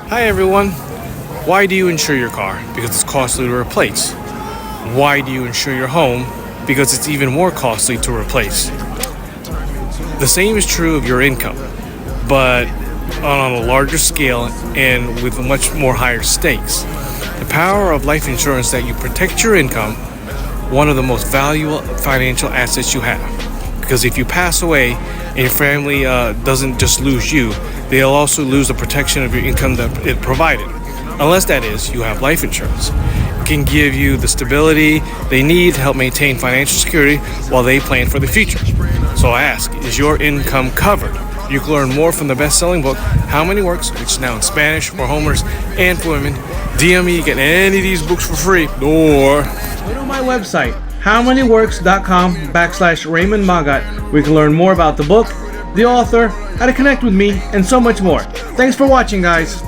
Hi everyone. Why do you insure your car? Because it's costly to replace. Why do you insure your home? Because it's even more costly to replace. The same is true of your income, but on a larger scale and with much more higher stakes. The power of life insurance is that you protect your income, one of the most valuable financial assets you have. Because if you pass away and your family doesn't just lose you, they'll also lose the protection of your income that it provided. Unless that is, you have life insurance. It can give you the stability they need to help maintain financial security while they plan for the future. So I ask, is your income covered? You can learn more from the best-selling book, How Money Works, which is now in Spanish for homeowners and for women. DM me, get any of these books for free, or go to my website, howmoneyworks.com/RaymondMagat, where you can learn more about the book, the author, how to connect with me, and so much more. Thanks for watching, guys.